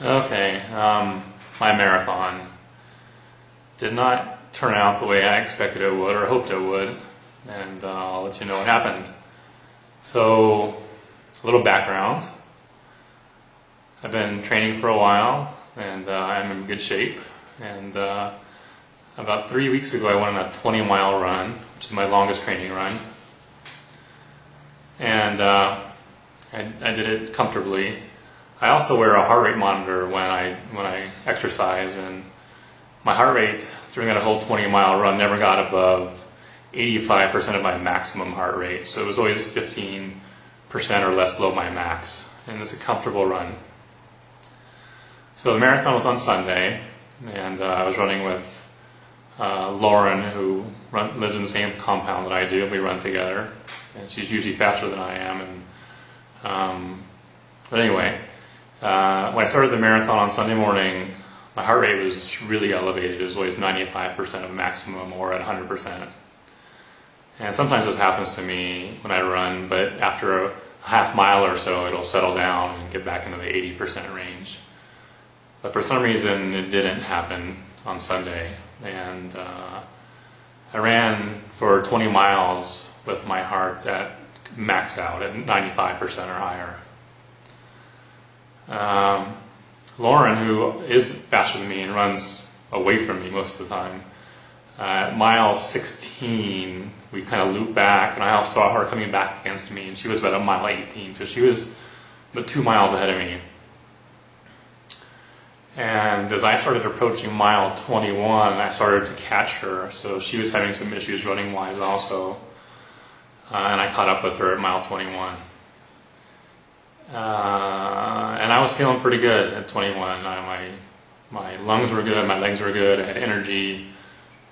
Okay, my marathon did not turn out the way I expected it would or hoped it would, and I'll let you know what happened. So, a little background. I've been training for a while, and I'm in good shape, and about 3 weeks ago I went on a 20-mile run, which is my longest training run, and I did it comfortably. I also wear a heart rate monitor when I exercise, and my heart rate during that whole 20-mile run never got above 85% of my maximum heart rate, so it was always 15% or less below my max, and it was a comfortable run. So the marathon was on Sunday, and I was running with Lauren, who lives in the same compound that I do, and we run together, and she's usually faster than I am. But anyway, when I started the marathon on Sunday morning, my heart rate was really elevated. It was always 95% of maximum or at 100%. And sometimes this happens to me when I run, but after a half mile or so, it'll settle down and get back into the 80% range. But for some reason, it didn't happen on Sunday. And I ran for 20 miles with my heart at maxed out at 95% or higher. Lauren, who is faster than me and runs away from me most of the time, at mile 16 we kind of looped back, and I saw her coming back against me, and she was about a mile 18, so she was about 2 miles ahead of me. And as I started approaching mile 21, I started to catch her, so she was having some issues running wise also, and I caught up with her at mile 21. And I was feeling pretty good at 21. My lungs were good, my legs were good, I had energy,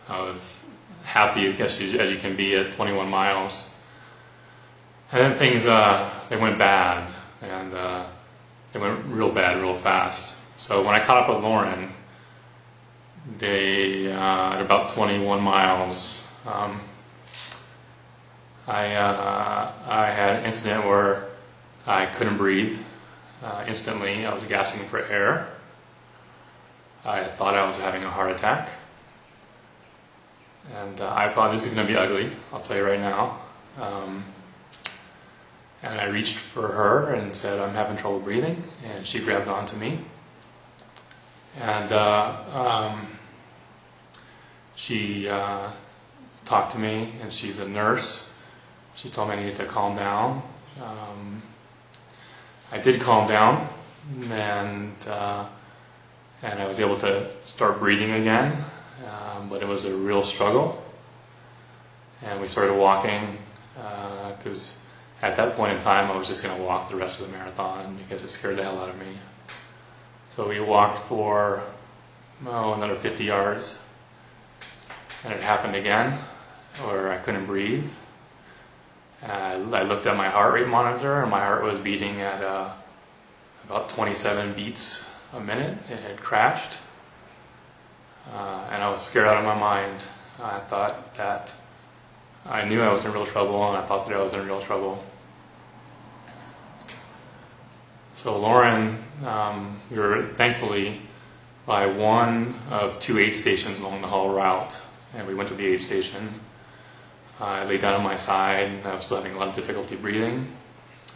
I was happy as you can be at 21 miles. And then things, they went bad, and they went real bad real fast. So when I caught up with Lauren, at about 21 miles, I had an incident where I couldn't breathe instantly. I was gasping for air. I thought I was having a heart attack. And I thought, this is going to be ugly, I'll tell you right now. And I reached for her and said, I'm having trouble breathing. And she grabbed onto me. And she talked to me, and she's a nurse. She told me I needed to calm down. I did calm down, and I was able to start breathing again, but it was a real struggle. And we started walking, because at that point in time I was just going to walk the rest of the marathon because it scared the hell out of me. So we walked for another 50 yards, and it happened again, where I couldn't breathe. I looked at my heart rate monitor, and my heart was beating at about 27 beats a minute. It had crashed, and I was scared out of my mind. I thought that I knew I was in real trouble, and I thought that I was in real trouble. So Lauren, we were thankfully by one of 2 aid stations along the whole route, and we went to the aid station. I lay down on my side, and I was still having a lot of difficulty breathing.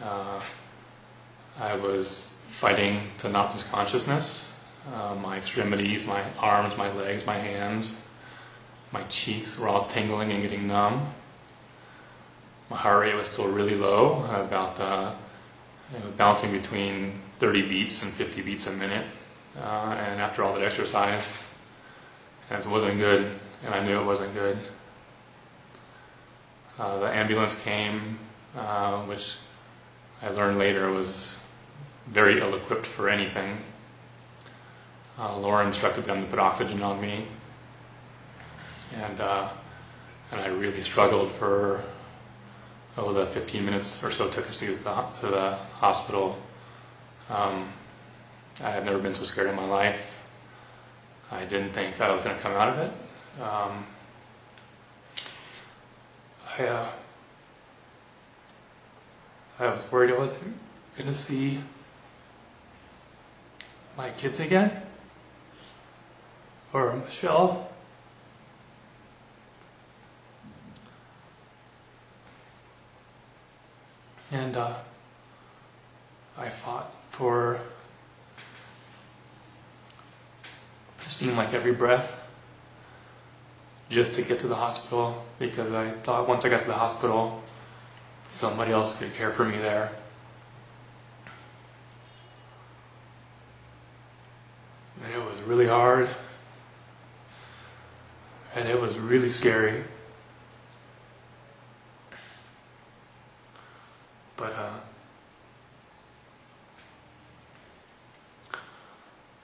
I was fighting to not lose consciousness. My extremities, my arms, my legs, my hands, my cheeks were all tingling and getting numb. My heart rate was still really low, about bouncing between 30 beats and 50 beats a minute. And after all that exercise, it wasn't good, and I knew it wasn't good. The ambulance came, which I learned later was very ill-equipped for anything. Lauren instructed them to put oxygen on me, and I really struggled for the 15 minutes or so it took us to get to the hospital. I had never been so scared in my life. I didn't think I was going to come out of it. I was worried I wasn't going to see my kids again? Or Michelle? And I fought for, it seemed like every breath, just to get to the hospital, because I thought once I got to the hospital, somebody else could care for me there. And it was really hard, and it was really scary. But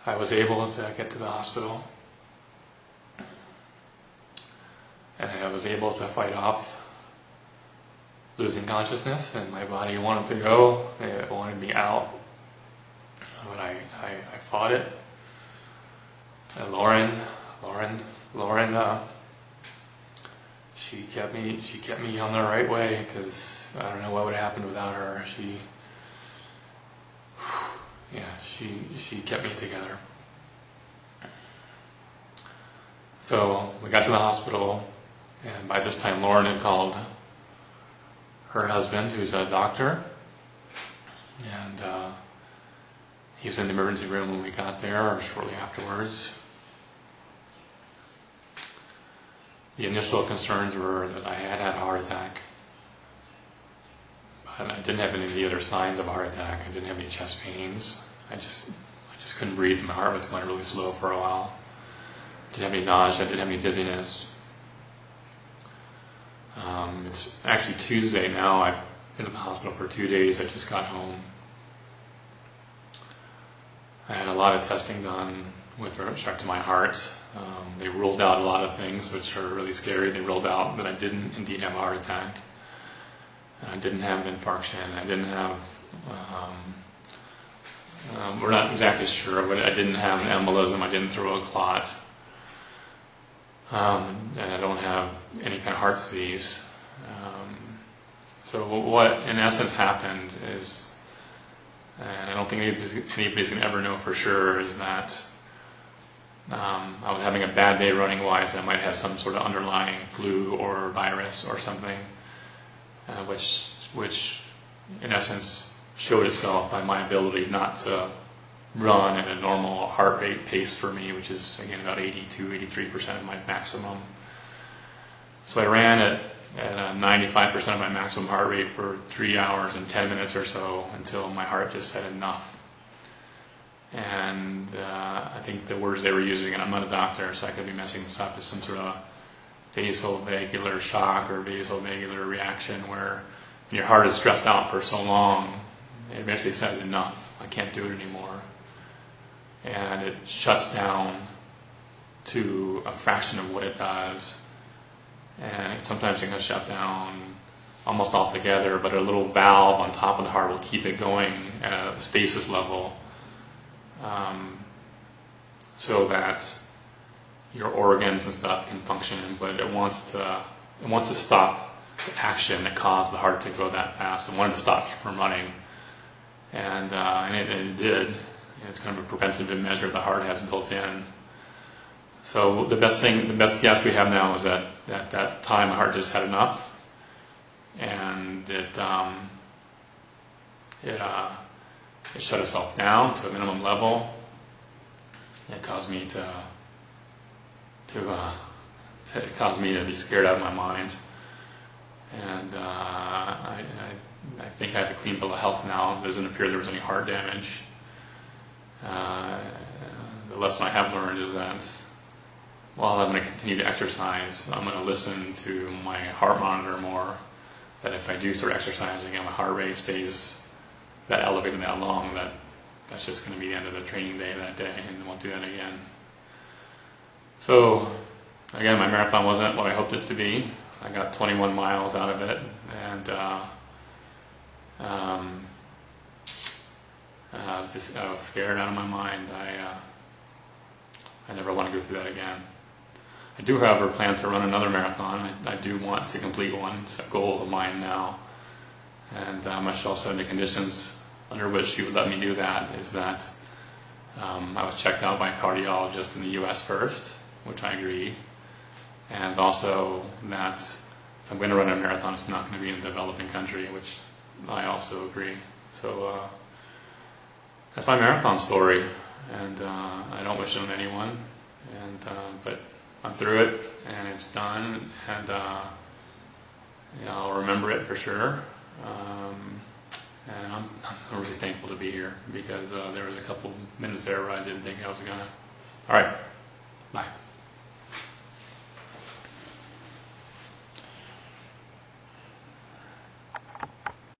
I was able to get to the hospital, and I was able to fight off losing consciousness, and my body wanted to go, it wanted me out, but I fought it. And Lauren, she kept me on the right way, because I don't know what would have happened without her. She kept me together. So we got to the hospital, and by this time Lauren had called her husband, who's a doctor, and he was in the emergency room when we got there, or shortly afterwards. The initial concerns were that I had a heart attack, but I didn't have any of the other signs of a heart attack. I didn't have any chest pains. I just couldn't breathe. My heart was going really slow for a while. Didn't have any nausea. Didn't have any dizziness. It's actually Tuesday now. I've been in the hospital for 2 days. I just got home. I had a lot of testing done with respect to my heart. They ruled out a lot of things, which are really scary. They ruled out that I didn't indeed have a heart attack. I didn't have an infarction. I didn't have, we're not exactly sure, but I didn't have an embolism. I didn't throw a clot. And I don't have any kind of heart disease. So what in essence happened is, and I don't think anybody's going to ever know for sure, is that I was having a bad day running wise. I might have some sort of underlying flu or virus or something, which in essence showed itself by my ability not to run at a normal heart rate pace for me, which is again about 82-83% of my maximum. So I ran at 95% of my maximum heart rate for 3 hours and 10 minutes or so until my heart just said enough. And I think the words they were using, and I'm not a doctor, so I could be messing this up, is some sort of vasovagal shock or vasovagal reaction where when your heart is stressed out for so long, it eventually says enough, I can't do it anymore. And it shuts down to a fraction of what it does. And sometimes it can shut down almost altogether, but a little valve on top of the heart will keep it going at a stasis level, so that your organs and stuff can function, but it wants to stop the action that caused the heart to go that fast. It wanted to stop me from running, and it did. And it's kind of a preventative measure the heart has built in. So the best guess we have now is that at that time the heart just had enough, and it shut itself down to a minimum level. It caused me it caused me to be scared out of my mind, and I think I have a clean bill of health now. It doesn't appear there was any heart damage. The lesson I have learned is that while I'm going to continue to exercise, I'm going to listen to my heart monitor more. That if I do start exercising and my heart rate stays that elevated that long, that's just going to be the end of the training day that day, and I won't do that again. So, again, my marathon wasn't what I hoped it to be. I got 21 miles out of it, and I was scared out of my mind. I never want to go through that again. I do, however, plan to run another marathon. I do want to complete one. It's a goal of mine now. And Michelle said the conditions under which she would let me do that is that I was checked out by a cardiologist in the U.S. first, which I agree, and also that if I'm going to run a marathon, it's not going to be in a developing country, which I also agree. So that's my marathon story, and I don't wish it on anyone, and but I'm through it, and it's done, and I'll remember it for sure. And I'm really thankful to be here, because there was a couple minutes there where I didn't think I was gonna. All right, bye.